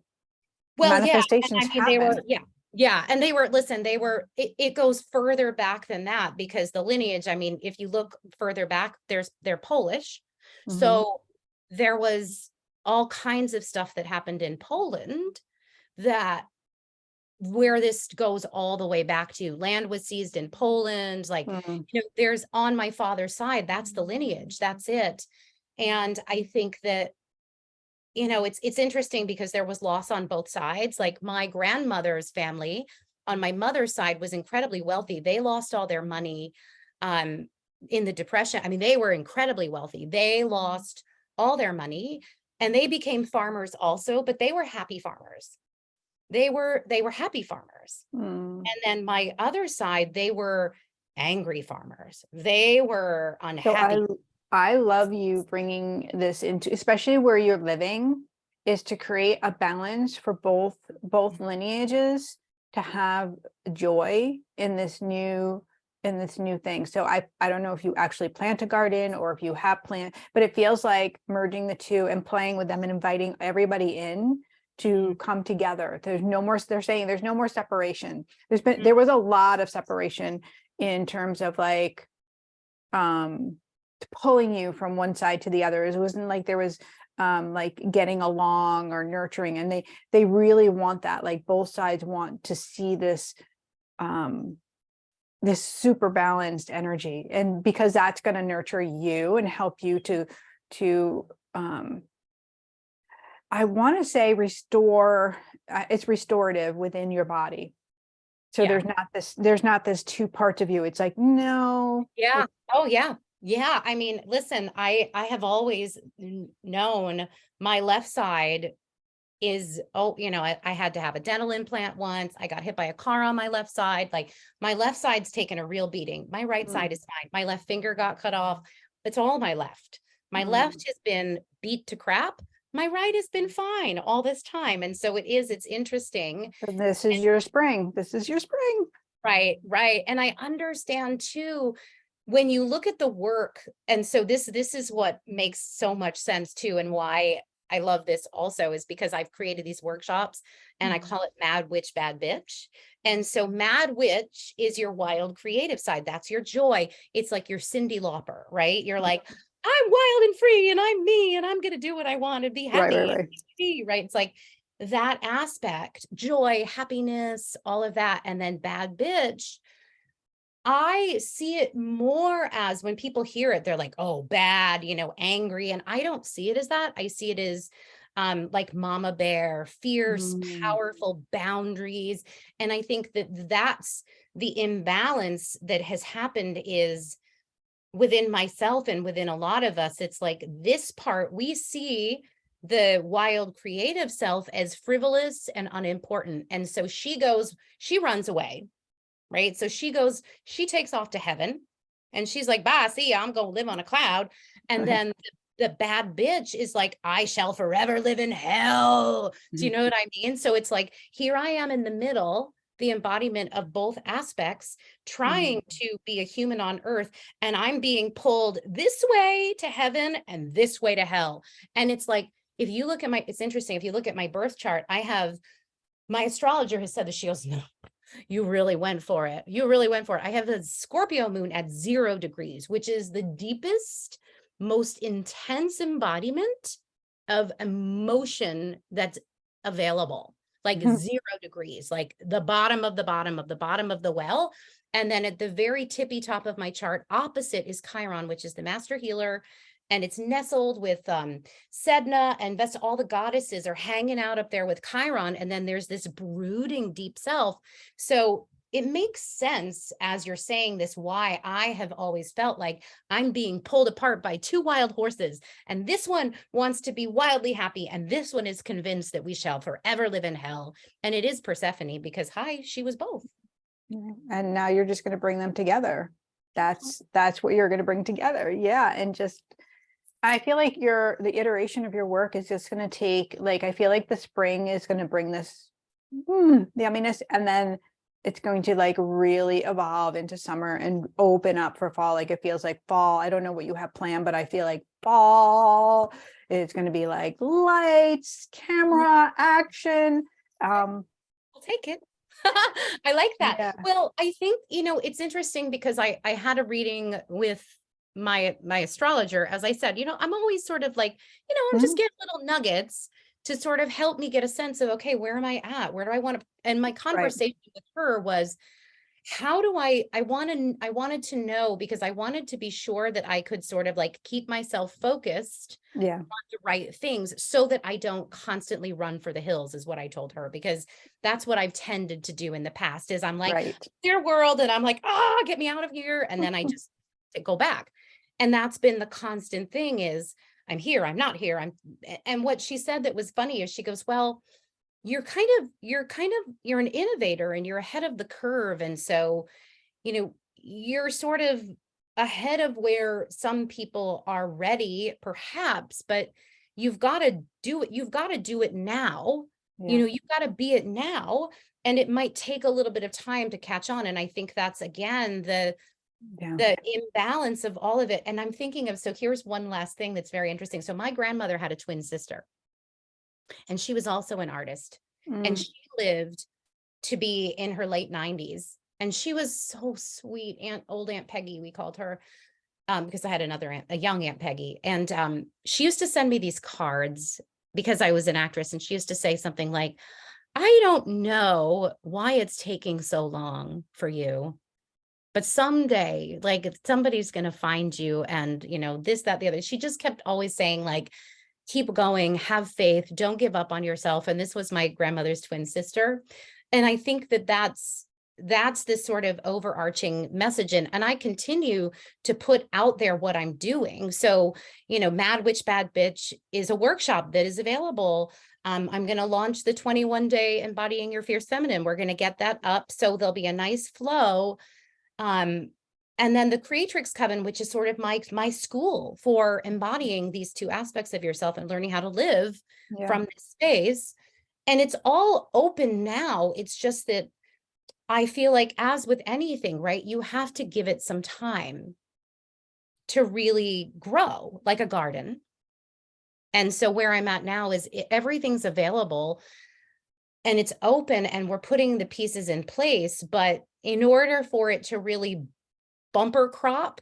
yeah, and manifestations I mean, they happen. were, yeah, and they were, listen, they were, it goes further back than that because the lineage, I mean, if you look further back, they're Polish. Mhm. So there was all kinds of stuff that happened in Poland that where this goes all the way back to land was seized in Poland, like, Mm. there's on my father's side, that's the lineage, that's it. And I think that it's interesting because there was loss on both sides. Like my grandmother's family on my mother's side was incredibly wealthy. They lost all their money um, in the Depression. I mean, they were incredibly wealthy. They lost all their money and they became farmers also, but they were happy farmers. They were happy farmers. Mm. And then my other side, they were angry farmers. They were So unhappy. I love you bringing this into, especially where you're living, is to create a balance for both lineages to have joy in this new thing. So I don't know if you actually plant a garden or if you have plant, but it feels like merging the two and playing with them and inviting everybody in to come together. There's no more, they're saying there's no more separation. There was a lot of separation in terms of like pulling you from one side to the other. It wasn't like there was like getting along or nurturing, and they really want that, like both sides want to see this this super balanced energy, and because that's going to nurture you and help you to I want to say restore, it's restorative within your body. So Yeah. there's not this two parts of you. It's like, no. Yeah. Oh, yeah. Yeah. I mean, listen, I have always known my left side is, I had to have a dental implant once. I got hit by a car on my left side. Like my left side's taken a real beating. My right side is fine. My left finger got cut off. It's all my left. My left has been beat to crap. My right has been fine all this time. And so it's interesting. So this is your spring. This is your spring. Right, right. And I understand too, when you look at the work, and so this is what makes so much sense too, and why I love this also is because I've created these workshops and I call it Mad Witch, Bad Bitch. And so Mad Witch is your wild creative side. That's your joy. It's like your Cyndi Lauper, right? You're like, I'm wild and free and I'm me and I'm going to do what I want and be Right, happy. right. Right. It's like that aspect, joy, happiness, all of that. And then Bad Bitch, I see it more as when people hear it, they're like, oh, bad, angry. And I don't see it as that. I see it as like mama bear, fierce, powerful boundaries. And I think that that's the imbalance that has happened is within myself and within a lot of us. It's like this part, we see the wild creative self as frivolous and unimportant. And so she runs away. Right. So she takes off to heaven and she's like, bye, see ya, I'm going to live on a cloud. And then the bad bitch is like, I shall forever live in hell. Do you know what I mean? So it's like, here I am in the middle, the embodiment of both aspects, trying to be a human on earth. And I'm being pulled this way to heaven and this way to hell. And it's like, it's interesting. If you look at my birth chart, my astrologer has said that, she goes, no, you really went for it. You really went for it. I have a Scorpio moon at 0 degrees, which is the deepest, most intense embodiment of emotion that's available. like 0 degrees, like the bottom of the bottom of the bottom of the well. And then at the very tippy top of my chart, opposite is Chiron, which is the master healer. And it's nestled with Sedna and Vesta. All the goddesses are hanging out up there with Chiron. And then there's this brooding deep self. So it makes sense as you're saying this, why I have always felt like I'm being pulled apart by two wild horses. And this one wants to be wildly happy. And this one is convinced that we shall forever live in hell. And it is Persephone, because she was both. And now you're just going to bring them together. That's what you're going to bring together. Yeah. And just, I feel like the iteration of your work is just going to take, like, I feel like the spring is going to bring this yumminess, and then it's going to like really evolve into summer and open up for fall. Like it feels like fall. I don't know what you have planned, but I feel like fall is going to be like lights, camera, action. I'll take it. I like that. Yeah. Well, I think, it's interesting because I had a reading with my astrologer. As I said, I'm always sort of like, I'm just getting little nuggets to sort of help me get a sense of, okay, where am I at? Where do I want to? And my conversation with her was, how do I wanted to know, because I wanted to be sure that I could sort of like keep myself focused on the right things so that I don't constantly run for the hills, is what I told her, because that's what I've tended to do in the past. Is I'm like, their world, and I'm like, get me out of here. And then I just go back. And that's been the constant thing, is I'm here, I'm not here. And what she said that was funny is she goes, well, you're an innovator and you're ahead of the curve. And so, you're sort of ahead of where some people are ready, perhaps, but you've got to do it. You've got to do it now. You've got to be it now. And it might take a little bit of time to catch on. And I think that's, again, the imbalance of all of it. And I'm thinking of, so here's one last thing that's very interesting. So my grandmother had a twin sister, and she was also an artist, and she lived to be in her late 90s. And she was so sweet. Old Aunt Peggy, we called her, because I had a young Aunt Peggy. And she used to send me these cards because I was an actress. And she used to say something like, I don't know why it's taking so long for you, but someday, like, somebody's going to find you, and, this, that, the other. She just kept always saying, like, keep going, have faith, don't give up on yourself. And this was my grandmother's twin sister. And I think that's this sort of overarching message. And I continue to put out there what I'm doing. So, Mad Witch, Bad Bitch is a workshop that is available. I'm going to launch the 21-day Embodying Your Fierce Feminine. We're going to get that up, so there'll be a nice flow. And then the Creatrix Coven, which is sort of my school for embodying these two aspects of yourself and learning how to live from this space. And it's all open now. It's just that I feel like, as with anything, right, you have to give it some time to really grow, like a garden. And so where I'm at now is everything's available and it's open, and we're putting the pieces in place. But in order for it to really bumper crop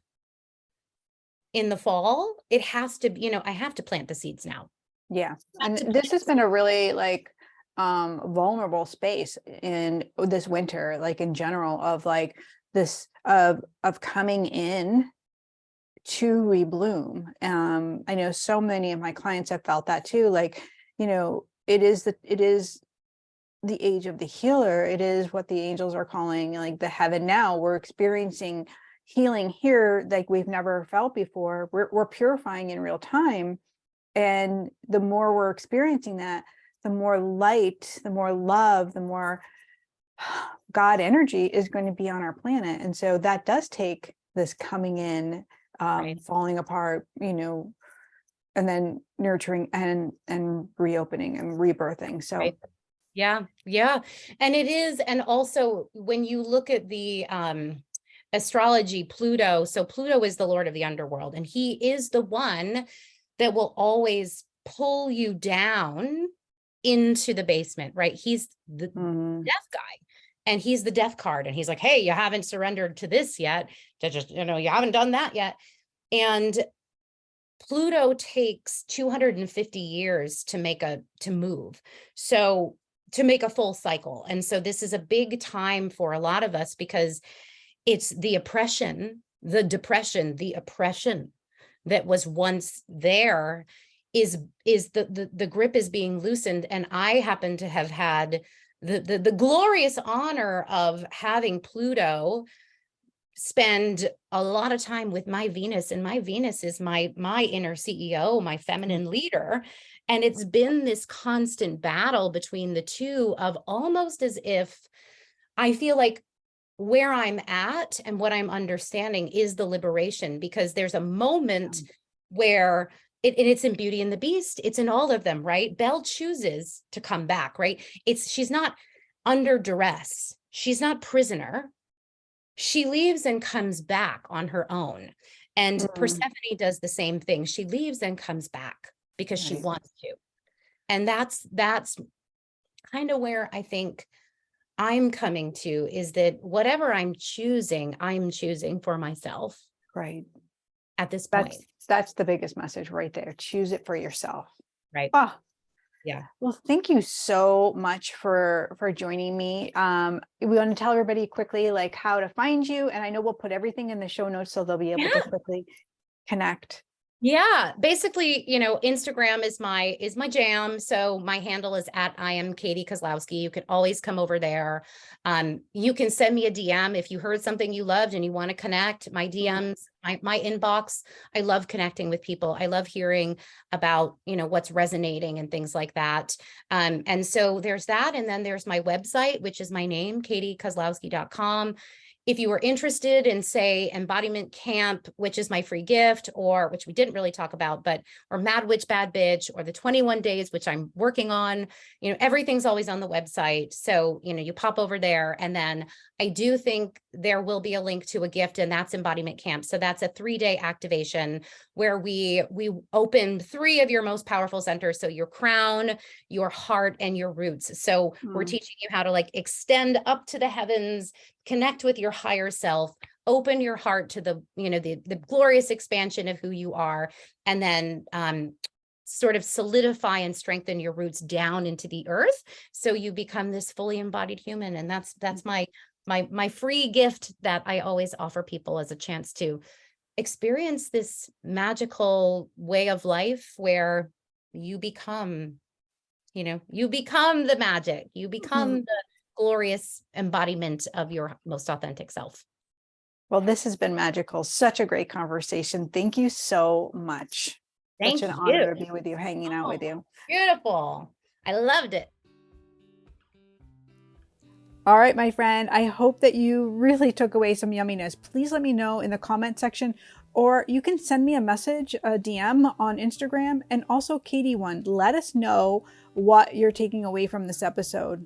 in the fall, it has to, I have to plant the seeds now. Yeah. And this has been a really vulnerable space in this winter, like in general, of like this of coming in to rebloom. I know so many of my clients have felt that too. Like, it is the age of the healer. It is what the angels are calling like the heaven now. We're experiencing healing here like we've never felt before. We're purifying in real time. And the more we're experiencing that, the more light, the more love, the more God energy is going to be on our planet. And so that does take this coming in, falling apart, and then nurturing and reopening and rebirthing. So yeah. And it is. And also when you look at the astrology, Pluto, so Pluto is the Lord of the underworld, and he is the one that will always pull you down into the basement, right? He's the death guy, and he's the death card. And he's like, hey, you haven't surrendered to this yet. You haven't done that yet. And Pluto takes 250 years to move. So to make a full cycle. And so this is a big time for a lot of us because it's the oppression, the depression, the oppression that was once there is the grip is being loosened. And I happen to have had the glorious honor of having Pluto spend a lot of time with my Venus, and my Venus is my inner CEO, my feminine leader. And it's been this constant battle between the two of almost as if I feel like where I'm at and what I'm understanding is the liberation, because there's a moment where it's in Beauty and the Beast. It's in all of them, right? Belle chooses to come back, right? She's not under duress. She's not prisoner. She leaves and comes back on her own. And Persephone does the same thing. She leaves and comes back because she wants to. And that's kind of where I think I'm coming to, is that whatever I'm choosing for myself. Right. At this point. That's the biggest message right there. Choose it for yourself. Right. Oh, yeah. Well, thank you so much for joining me. We want to tell everybody quickly like how to find you. And I know we'll put everything in the show notes so they'll be able to quickly connect. Yeah, basically, Instagram is my jam. So my handle is at I am Katie Kozlowski. You can always come over there. You can send me a DM if you heard something you loved and you want to connect. My DMs, my inbox. I love connecting with people. I love hearing about, what's resonating and things like that. And so there's that. And then there's my website, which is my name, katiekozlowski.com. If you were interested in, say, Embodiment Camp, which is my free gift, or which we didn't really talk about, or Mad Witch, Bad Bitch, or the 21 days, which I'm working on, everything's always on the website. So, you pop over there. And then I do think there will be a link to a gift, and that's Embodiment Camp. So that's a 3-day activation where we open 3 of your most powerful centers. So your crown, your heart, and your roots. So we're teaching you how to extend up to the heavens, connect with your higher self, open your heart to the glorious expansion of who you are, and then sort of solidify and strengthen your roots down into the earth, so you become this fully embodied human. And that's my free gift that I always offer people as a chance to experience this magical way of life where you become the magic, you become the glorious embodiment of your most authentic self. Well, this has been magical. Such a great conversation. Thank you so much. Thank Such an you. honor to be with you, hanging out with you. Beautiful. I loved it. All right, my friend, I hope that you really took away some yumminess. Please let me know in the comment section, or you can send me a message, a DM on Instagram, and also Katie one. Let us know what you're taking away from this episode.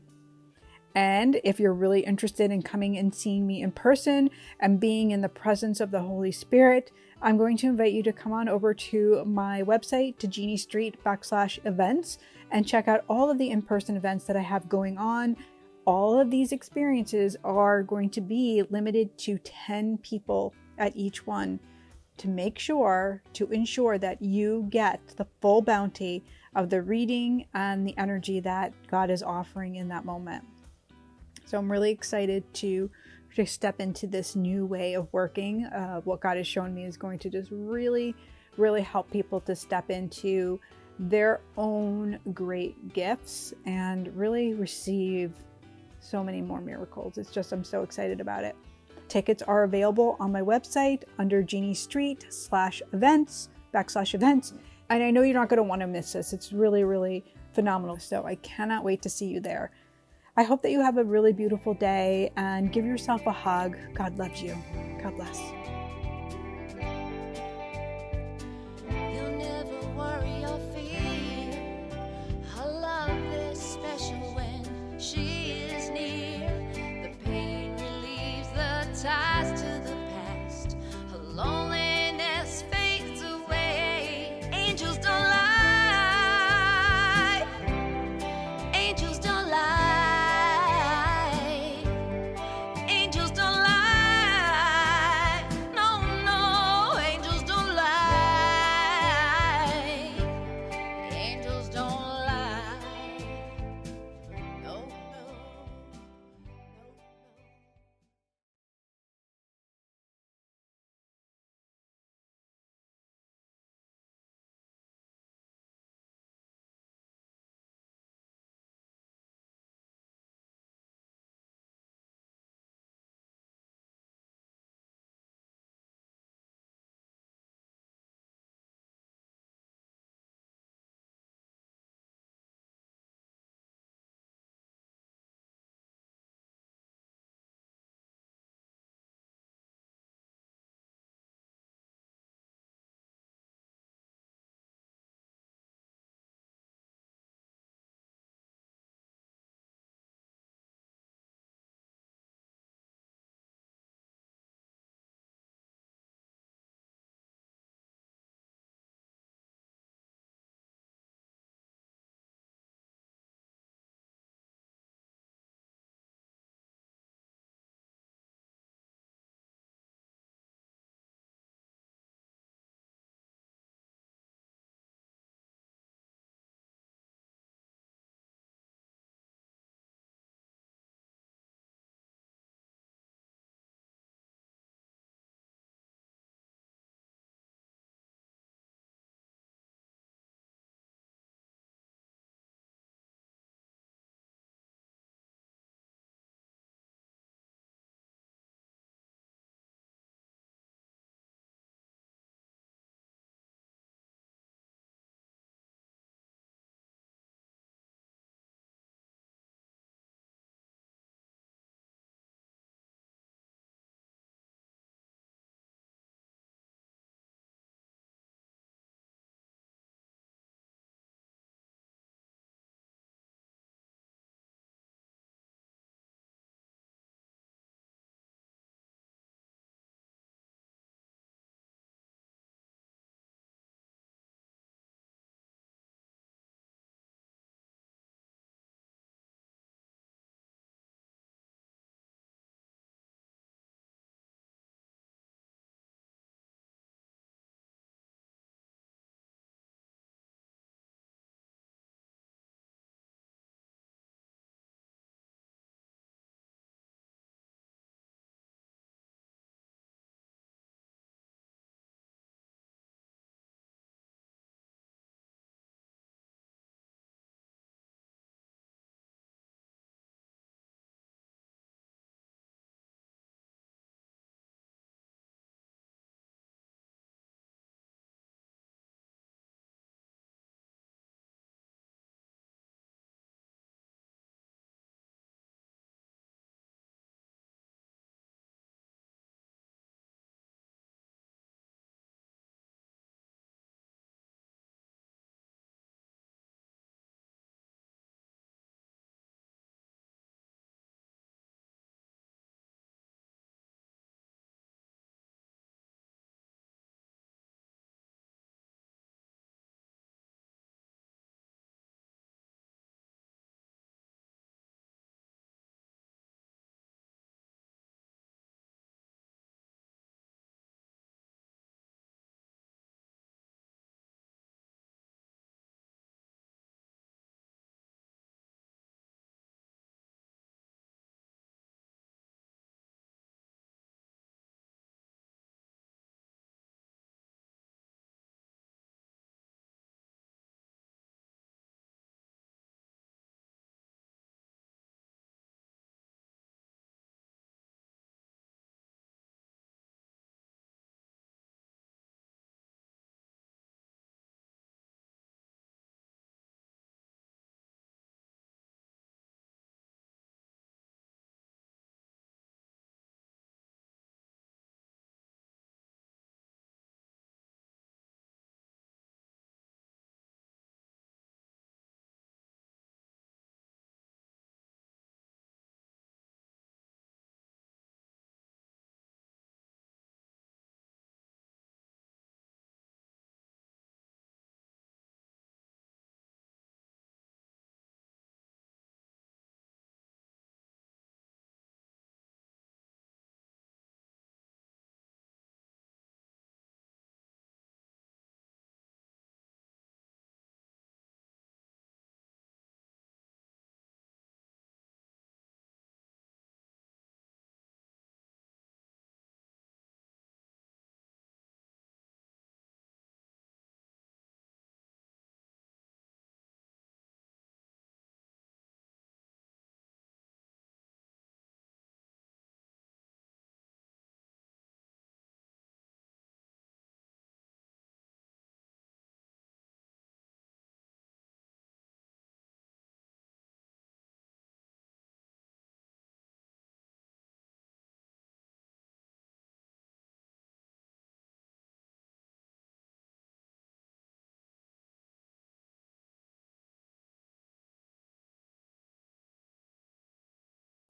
And if you're really interested in coming and seeing me in person and being in the presence of the Holy Spirit, I'm going to invite you to come on over to my website, to GenieStreet.com/events, and check out all of the in-person events that I have going on. All of these experiences are going to be limited to 10 people at each one to ensure that you get the full bounty of the reading and the energy that God is offering in that moment. So I'm really excited to step into this new way of working. What God has shown me is going to just really, really help people to step into their own great gifts and really receive so many more miracles. I'm so excited about it. Tickets are available on my website under GenieStreet/events. And I know you're not going to want to miss this. It's really, really phenomenal. So I cannot wait to see you there. I hope that you have a really beautiful day and give yourself a hug. God loves you. God bless. You'll never worry or fear. Her love is special when she is near. The pain relieves the ties to the past. Her loneliness fades away. Angels don't lie. Angels don't lie.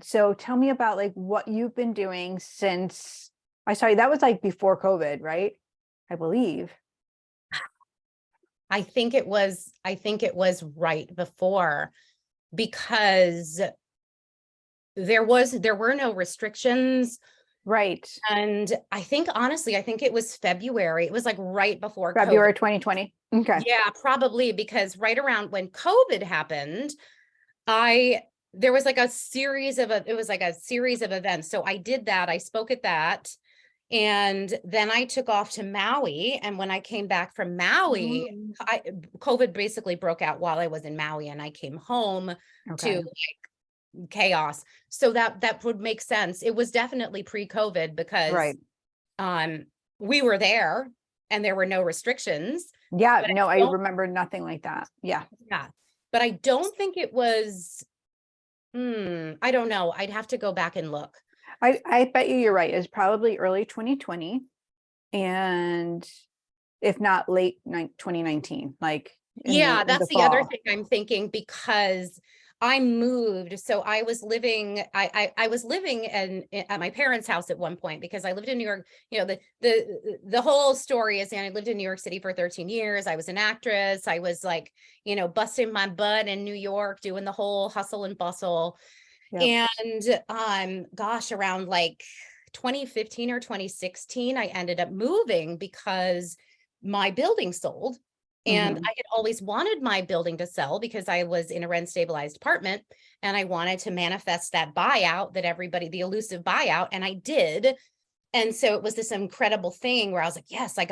So tell me about like what you've been doing since, I saw you, that was like before COVID, right? I believe. I think it was right before, because there were no restrictions. Right. And I think, honestly, I think it was February. It was like right before COVID. February 2020. Okay. Yeah, probably, because right around when COVID happened, there was like a series of events. So I did that. I spoke at that. And then I took off to Maui. And when I came back from Maui, COVID basically broke out while I was in Maui, and I came home Okay. to like chaos. So that would make sense. It was definitely pre-COVID, because Right. we were there and there were no restrictions. Yeah. But No, I don't- remember nothing like that. Yeah. yeah, but I don't think it was, I don't know. I'd have to go back and look. I bet you're right. It's probably early 2020, and if not late 2019, like Yeah, in that's the the other fall. thing I'm thinking, because I moved. So I was living, I was living at my parents' house at one point, because I lived in New York. You know, the whole story is, and I lived in New York City for 13 years. I was an actress. I was like, busting my butt in New York, doing the whole hustle and bustle. Yep. And gosh, around like 2015 or 2016, I ended up moving because my building sold. And Mhm. I had always wanted my building to sell, because I was in a rent stabilized apartment, and I wanted to manifest that buyout, the elusive buyout. And I did. And so it was this incredible thing where I was like, yes, I got